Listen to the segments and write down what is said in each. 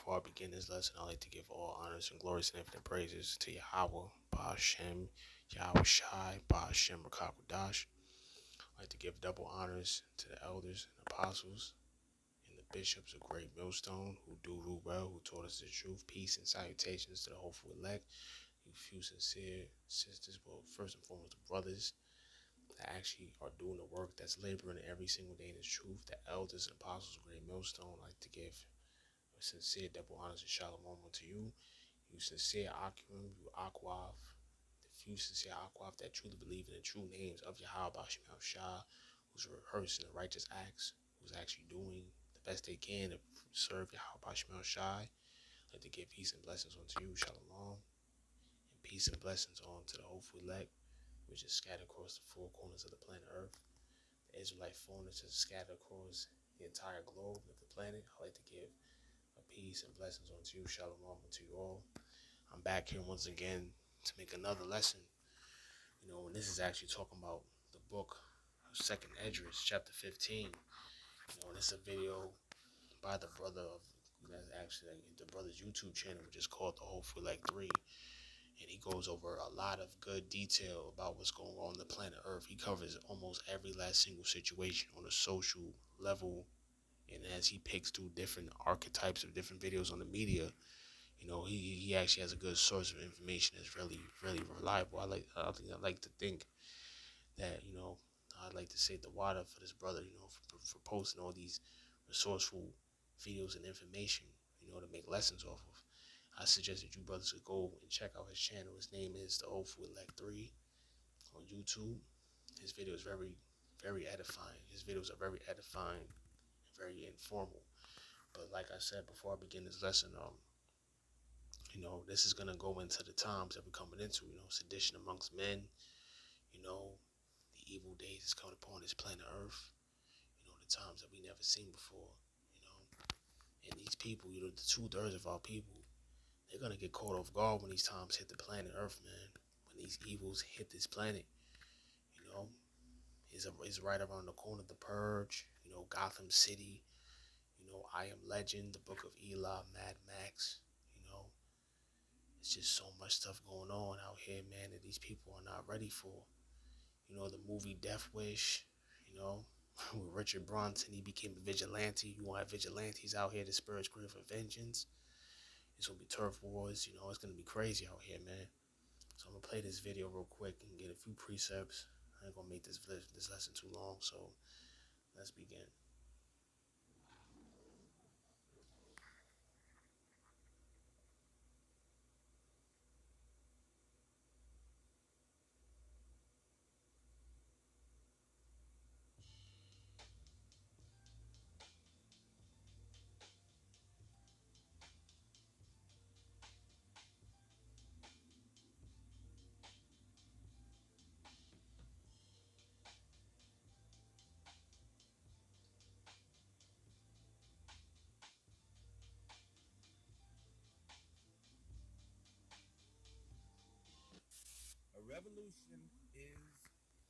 Before I begin this lesson, I'd like to give all honors and glories and infinite praises to Yahweh, Ba'ashem, Yahweh Shai, Ba'ashem, Rakakwadash. I'd like to give double honors to the elders and apostles and the bishops of Great Millstone who do rule well, who taught us the truth. Peace and salutations to the hopeful elect, you few sincere sisters, well, first and foremost, the brothers that actually are doing the work, that's laboring every single day in the truth. The elders and apostles of Great Millstone, I'd like to give sincere double honors and shalom unto you. You sincere Akim, you Aquav, the few sincere Aquav that truly believe in the true names of Yahweh Bashim Shah, who's rehearsing the righteous acts, who's actually doing the best they can to serve Yahweh Bashim Shai. I'd like to give peace and blessings unto you, shalom, and peace and blessings on to the hopeful elect, which is scattered across the four corners of the planet Earth. The Israelite foreigners is scattered across the entire globe of the planet. I'd like to give peace and blessings unto you, shalom unto you all. I'm back here once again to make another lesson. And this is actually talking about the book of Second Esdras, chapter 15. And it's a video by the brother of that's actually the brother's YouTube channel, which is called The Hopeful Like 3. And he goes over a lot of good detail about what's going on the planet Earth. He covers almost every last single situation on a social level. And as he picks through different archetypes of different videos on the media, he actually has a good source of information that's really, really reliable. I like to think that, I'd like to say the water for this brother, for posting all these resourceful videos and information, to make lessons off of. I suggest that you brothers could go and check out his channel. His name is The Hopeful Elect 3 on YouTube. His video is very, very edifying. His videos are very edifying and very informal. But like I said before I begin this lesson, this is going to go into the times that we're coming into, sedition amongst men, the evil days is coming upon this planet Earth, the times that we never seen before, you know, and these people, the 2/3 of our people, they're going to get caught off guard when these times hit the planet Earth, man. When these evils hit this planet, you know, is right around the corner, the Purge, Gotham City, I Am Legend, the Book of Eli, Mad Max, it's just so much stuff going on out here, man, that these people are not ready for. The movie Death Wish, with Richard Bronson, he became a vigilante. You want to have vigilantes out here, the spirit's craving for vengeance. It's going to be turf wars, it's going to be crazy out here, man. So I'm going to play this video real quick and get a few precepts. I ain't going to make this lesson too long, so let's begin. A revolution is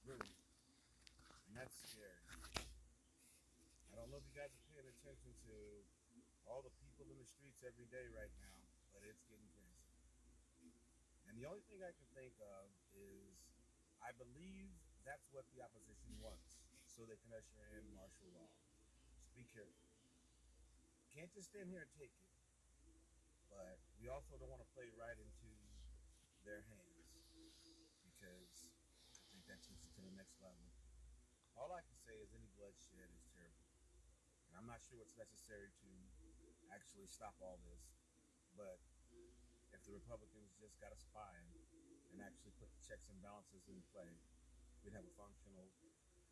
brewing, and that's scary. I don't know if you guys are paying attention to all the people in the streets every day right now, but it's getting crazy. And the only thing I can think of is I believe that's what the opposition wants, so they can usher in martial law. Just be careful. Can't just stand here and take it, but we also don't want to play right into their hands because I think that takes it to the next level. All I can say is any bloodshed is terrible. And I'm not sure what's necessary to actually stop all this, but if the Republicans just got a spine and actually put the checks and balances in play, we'd have a functional,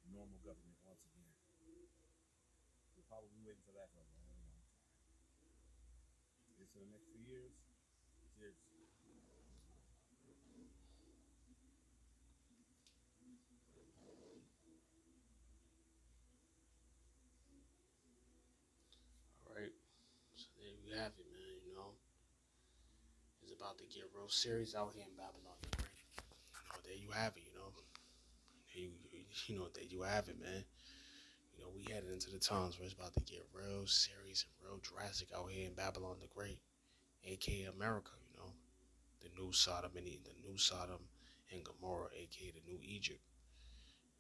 normal government once again. We'll probably be waiting for that for a long, long time. Here's to the next few years. Cheers. All right, so there you have it, man. It's about to get real serious out here in Babylon. There you have it. There you have it, man. We headed into the times where it's about to get real serious and real drastic out here in Babylon the Great, aka America. The new Sodom and the new Sodom and Gomorrah, aka the new Egypt.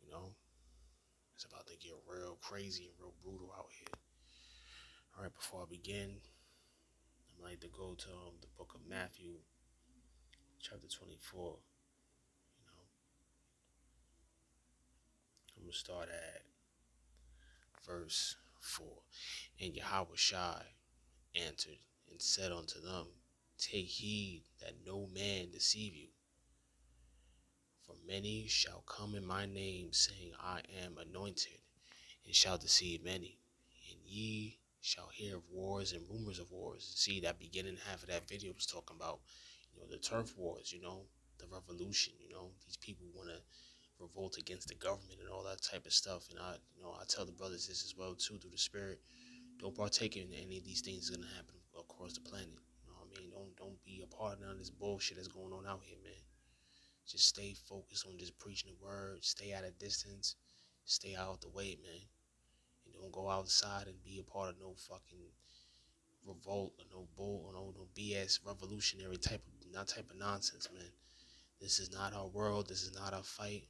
You know, it's about to get real crazy and real brutal out here. All right, before I begin, I'd like to go to the book of Matthew, chapter 24. You know, I'm gonna start at verse 4. And Yahweh Shai answered and said unto them, take heed that no man deceive you. For many shall come in my name, saying, I am anointed, and shall deceive many. And ye shall hear of wars and rumors of wars. See, that beginning half of that video was talking about, the turf wars, the revolution, these people want to revolt against the government and all that type of stuff. And I tell the brothers this as well too, through the spirit. Don't partake in any of these things that's gonna happen across the planet. You know what I mean? Don't be a part of none of this bullshit that's going on out here, man. Just stay focused on just preaching the word. Stay at a distance. Stay out the way, man. And don't go outside and be a part of no fucking revolt or no bull or no BS revolutionary type of nonsense, man. This is not our world. This is not our fight.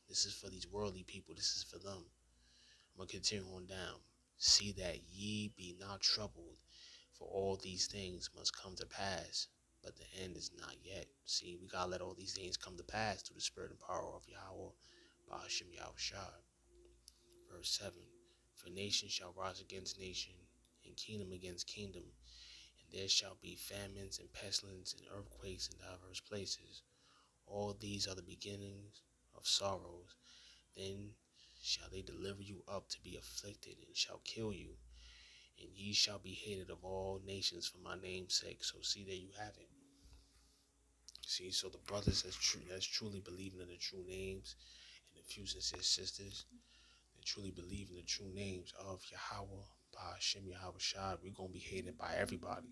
This is for these worldly people. This is for them. I'm gonna continue on down. See that ye be not troubled, for all these things must come to pass, but the end is not yet. See, we gotta let all these things come to pass through the spirit and power of Yahweh, Ba'ashem Yahushua. Verse 7. For nation shall rise against nation, and kingdom against kingdom, and there shall be famines and pestilence and earthquakes in diverse places. All these are the beginnings of sorrows. Then shall they deliver you up to be afflicted, and shall kill you, and ye shall be hated of all nations for my name's sake. So see, there you have it. See, so the brothers that's truly believing in the true names, and the few sincere sisters that truly believe in the true names of Yahweh, Ba'ashem Yahweh Shad, we're gonna be hated by everybody.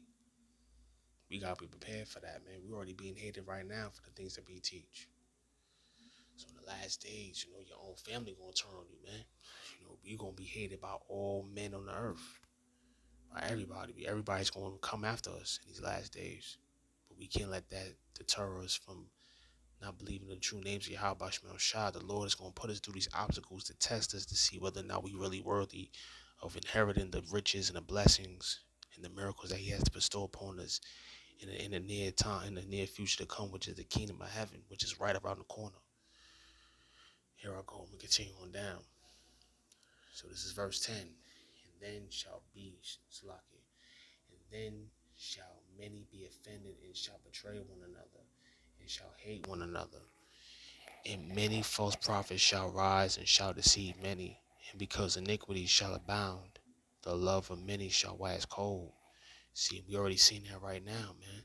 We gotta be prepared for that, man. We're already being hated right now for the things that we teach. So in the last days, your own family gonna turn on you, man. We gonna be hated by all men on the earth. By everybody. Everybody's gonna come after us in these last days. But we can't let that deter us from not believing the true names of Yahweh Shemel Shah. The Lord is gonna put us through these obstacles to test us to see whether or not we really worthy of inheriting the riches and the blessings and the miracles that He has to bestow upon us in the near time, in the near future to come, which is the kingdom of heaven, which is right around the corner. Here I go. I'm gonna continue on down. So this is verse 10. And then shall be Salaki. And then shall many be offended and shall betray one another and shall hate one another. And many false prophets shall rise and shall deceive many. And because iniquity shall abound, the love of many shall wax cold. See, we already seen that right now, man.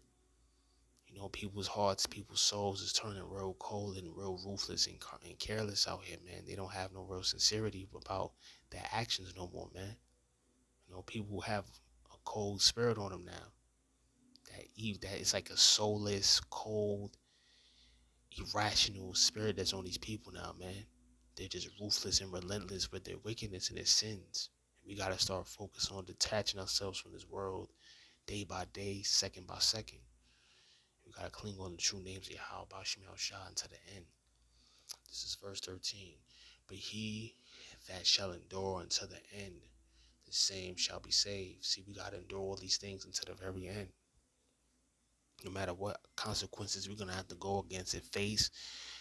People's hearts, people's souls is turning real cold and real ruthless and careless out here, man. They don't have no real sincerity about their actions no more, man. People have a cold spirit on them now. That it's like a soulless, cold, irrational spirit that's on these people now, man. They're just ruthless and relentless with their wickedness and their sins. And we gotta start focusing on detaching ourselves from this world day by day, second by second. We gotta cling on the true names of Yahweh Bashim Shah until the end. This is verse 13. But he that shall endure until the end, the same shall be saved. See, we gotta endure all these things until the very end. No matter what consequences we're gonna have to go against and face,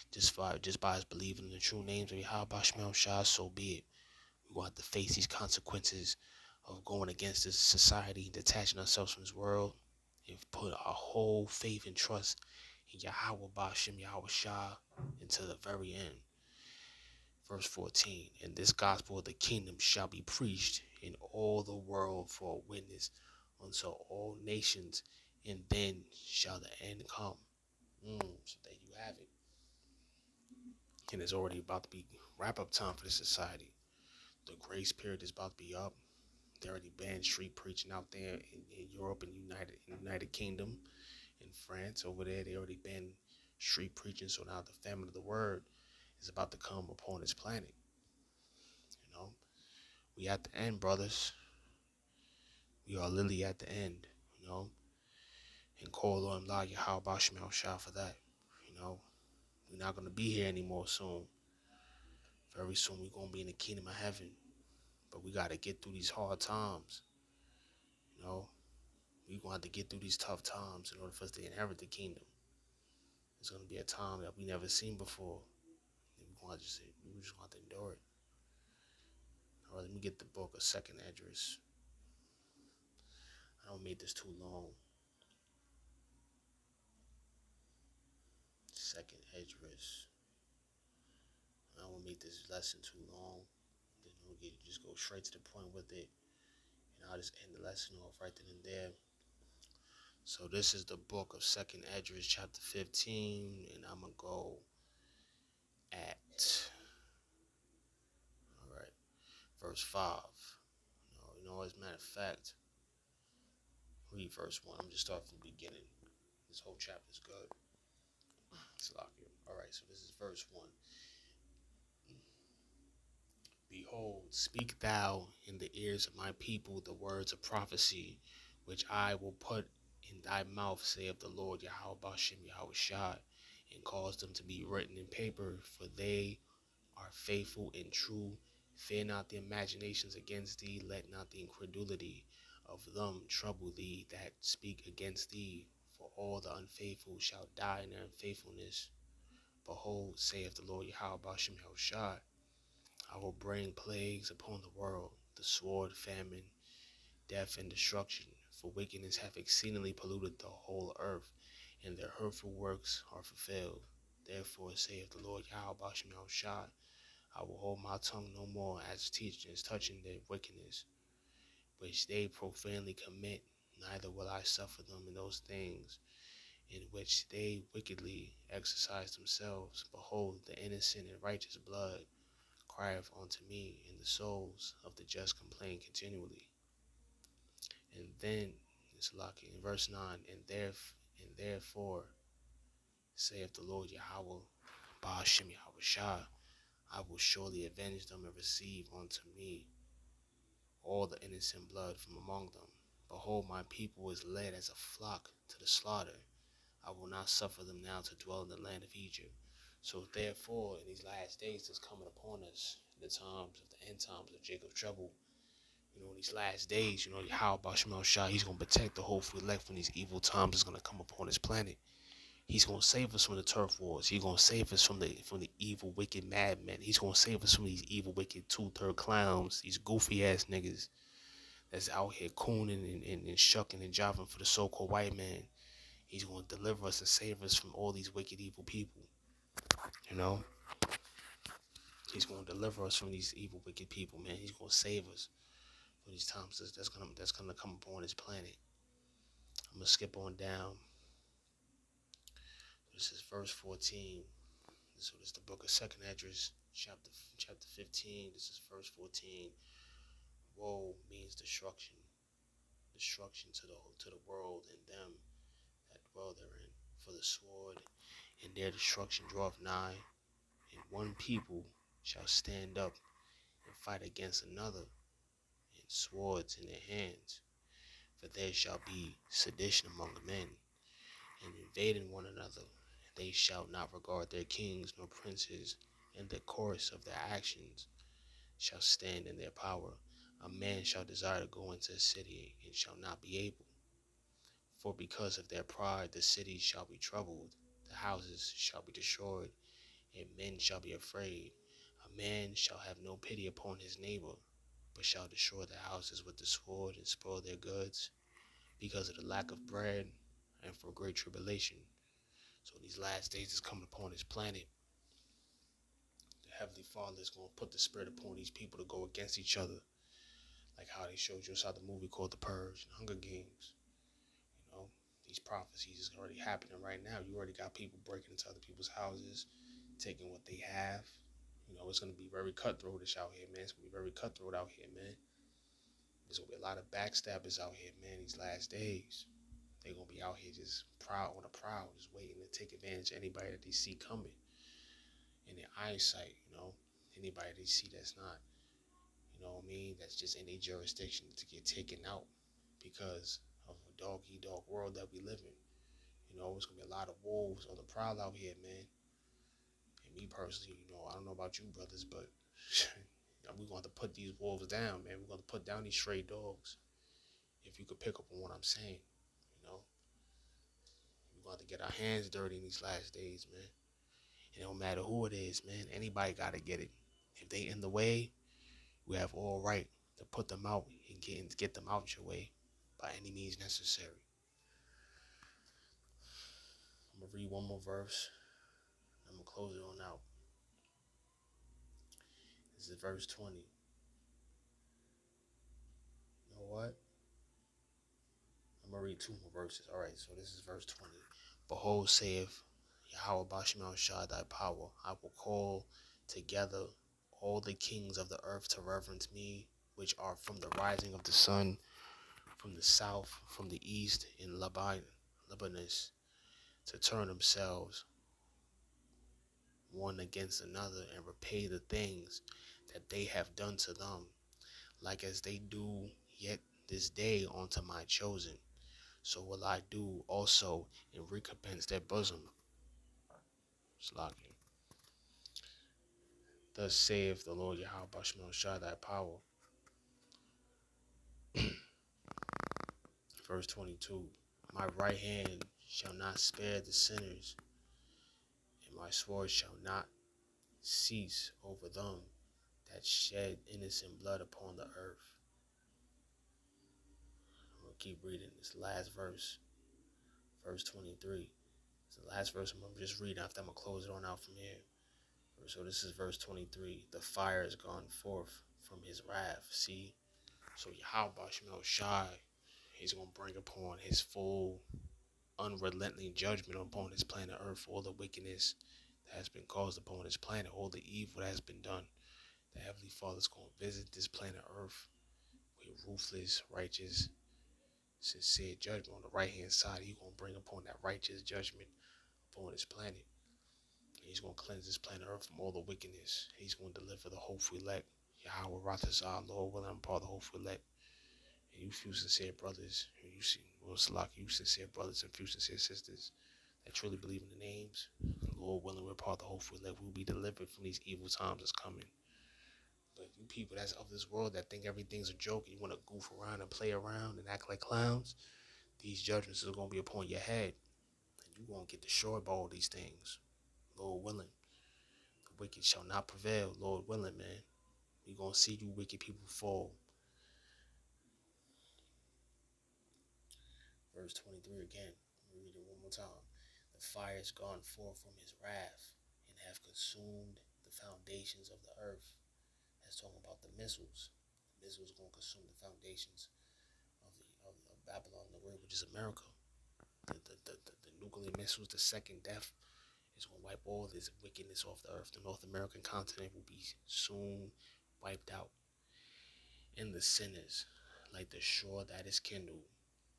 just by us believing in the true names of Yahweh Shemel Shah, so be it. We're gonna have to face these consequences of going against this society, detaching ourselves from this world, and put our whole faith and trust in Yahweh Bashem Yahweh Shah until the very end. Verse 14, and this gospel of the kingdom shall be preached in all the world for a witness unto all nations, and then shall the end come. So there you have it. And it's already about to be wrap up time for the society. The grace period is about to be up. They already banned street preaching out there in Europe and United Kingdom, in France over there. They already banned street preaching. So now the famine of the word is about to come upon this planet. You know, We at the end, brothers. We are literally at the end, you know. And call on Allah Yahweh Bashim El Shah for that. You know, we're not gonna be here anymore soon. Very soon we're gonna be in the kingdom of heaven. But we gotta get through these hard times. You know, we're gonna have to get through these tough times in order for us to inherit the kingdom. It's gonna be a time that we never seen before. And we're just gonna have to endure it. All right, let me get the book of Second Esdras. I don't make this too long. Second Esdras. I don't want to make this lesson too long. Then we'll just go straight to the point with it. And I'll just end the lesson off right then and there. So this is the book of Second Esdras, chapter 15, and I'm gonna go at all right, verse 5. As a matter of fact, read verse 1. I'm just starting from the beginning. This whole chapter is good. It's locked here. All right, so this is verse 1. Behold, speak thou in the ears of my people the words of prophecy, which I will put in thy mouth, saith the Lord Yahweh Bashem Yahweh Shai, and cause them to be written in paper, for they are faithful and true. Fear not the imaginations against thee, let not the incredulity of them trouble thee that speak against thee, for all the unfaithful shall die in their unfaithfulness. Behold, saith the Lord Yahweh Bashem Yahweh Shai, I will bring plagues upon the world, the sword, famine, death, and destruction, for wickedness hath exceedingly polluted the whole earth, and their hurtful works are fulfilled. Therefore saith the Lord Yahweh Bashem Yahweh Shai, I will hold my tongue no more as teachers touching their wickedness, which they profanely commit, neither will I suffer them in those things in which they wickedly exercise themselves. Behold, the innocent and righteous blood crieth unto me, and the souls of the just complain continually. And then it's lucky in verse 9, and therefore saith the Lord Yahweh, Ba'ashem Yahweh Shah, I will surely avenge them and receive unto me all the innocent blood from among them. Behold, my people is led as a flock to the slaughter. I will not suffer them now to dwell in the land of Egypt. So therefore, in these last days that's coming upon us, in the times of the end times of Jacob's trouble, in these last days, how about Shemal Shah, he's going to protect the hopeful elect from these evil times that's going to come upon this planet. He's going to save us from the turf wars. He's going to save us from the evil, wicked madmen. He's going to save us from these evil, wicked two-third clowns, these goofy-ass niggas that's out here cooning and shucking and jiving for the so-called white man. He's going to deliver us and save us from all these wicked, evil people. He's going to deliver us from these evil, wicked people, man. He's going to save us for these times that's gonna come upon this planet. I'm gonna skip on down. This is verse 14. So this is the book of Second Esdras, chapter 15. This is verse 14. Woe means destruction, destruction to the world and them that dwell therein. For the sword and their destruction draweth nigh, and one people shall stand up and fight against another, and swords in their hands. For there shall be sedition among men, and invading one another. They shall not regard their kings nor princes, and the course of their actions shall stand in their power. A man shall desire to go into a city, and shall not be able. For because of their pride the cities shall be troubled, the houses shall be destroyed, and men shall be afraid. A man shall have no pity upon his neighbor, but shall destroy their houses with the sword, and spoil their goods, because of the lack of bread, and for great tribulation. So these last days is coming upon this planet. The Heavenly Father is going to put the spirit upon these people to go against each other, like how they showed you inside the movie called The Purge, Hunger Games. These prophecies is already happening right now. You already got people breaking into other people's houses, taking what they have. It's going to be very cutthroatish out here, man. It's going to be very cutthroat out here, man. There's going to be a lot of backstabbers out here, man, these last days. They're going to be out here just proud on the prowl, just waiting to take advantage of anybody that they see coming in their eyesight, anybody they see that's not, you know what I mean, that's just in a jurisdiction to get taken out because of a dog eat dog world that we live in. You know, it's gonna be a lot of wolves on the prowl out here, man. And me personally, you know, I don't know about you brothers, but we're going to put these wolves down, man. We're going to put down these stray dogs. If you could pick up on what I'm saying, you know, we're going to get our hands dirty in these last days, man. It don't matter who it is, man. Anybody got to get it. If they in the way, we have all right to put them out and get them out your way by any means necessary. I'm gonna read one more verse. I'm gonna close it on out. This is verse 20. You know what? I'm gonna read two more verses. All right, so this is verse 20. Behold, saith Yahweh Bashim Shah, thy power, I will call together all the kings of the earth to reverence me, which are from the rising of the sun, from the south, from the east, in Lebanus, to turn themselves one against another and repay the things that they have done to them, like as they do yet this day unto my chosen. So will I do also and recompense their bosom. Slakia. Thus saith the Lord Yahweh Bashmal Shah, thy power. Verse 22. My right hand shall not spare the sinners, and my sword shall not cease over them that shed innocent blood upon the earth. I'm going to keep reading this last verse. Verse 23. It's the last verse I'm just reading. After I'm going to close it on out from here. So this is verse 23. The fire is gone forth from his wrath. See? So Yahweh Shemel Shai, he's going to bring upon his full, unrelenting judgment upon this planet Earth for all the wickedness that has been caused upon this planet, all the evil that has been done. The Heavenly Father's going to visit this planet Earth with ruthless, righteous, sincere judgment. On the right-hand side, he's going to bring upon that righteous judgment upon this planet. He's going to cleanse this planet Earth from all the wickedness. He's going to deliver the hopeful elect. Yahweh Rathazah, Lord willing, I'm part of the hopeful elect. And you few sincere brothers, and you see, well, Salak, you sincere brothers and few sincere sisters that truly believe in the names. Lord willing, we're part of the hopeful elect. We'll be delivered from these evil times that's coming. But you people that's of this world that think everything's a joke, and you want to goof around and play around and act like clowns, these judgments are going to be upon your head. And you're going to get destroyed by all these things. Lord willing. The wicked shall not prevail, Lord willing, man. We're going to see you wicked people fall. Verse 23 again. Let me read it one more time. The fire is gone forth from his wrath and have consumed the foundations of the earth. That's talking about the missiles. The missiles are going to consume the foundations of Babylon, the world, which is America. The nuclear missiles, the second death, is going to wipe all this wickedness off the earth. The North American continent will be soon wiped out. And the sinners, like the shore that is kindled.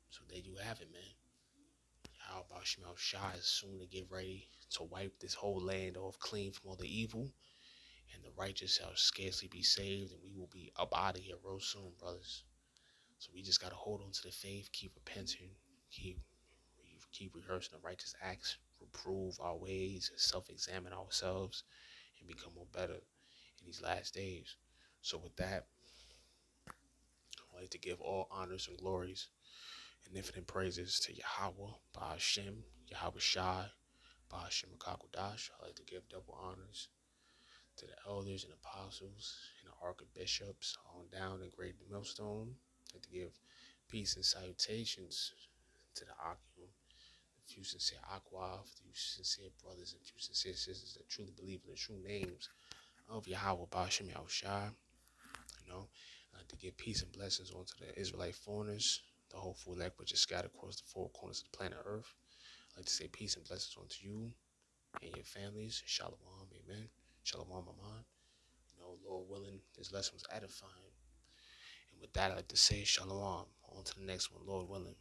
So there you have it, man. Yahweh Shemel Shah is soon to get ready to wipe this whole land off clean from all the evil. And the righteous shall scarcely be saved. And we will be up out of here real soon, brothers. So we just got to hold on to the faith, keep repenting, keep rehearsing the righteous acts, reprove our ways, self-examine ourselves, and become more better in these last days. So with that, I'd like to give all honors and glories and infinite praises to Yahweh, Ba'ashem, Yahweh Shai, Ba'ashem Rakakwadash. I'd like to give double honors to the elders and apostles and the archbishops on down in Great Millstone. I'd like to give peace and salutations to the Akim, the few sincere Aqua, the few sincere brothers and few sincere sisters that truly believe in the true names of Yahweh, Ba'ashem, Yahweh Shai. You know, I'd like to give peace and blessings onto the Israelite foreigners, the hopeful elect which is scattered across the four corners of the planet Earth. I'd like to say peace and blessings onto you and your families. Shalom, amen. Shalom, aman. You know, Lord willing, this lesson was edifying. And with that, I'd like to say shalom. On to the next one, Lord willing.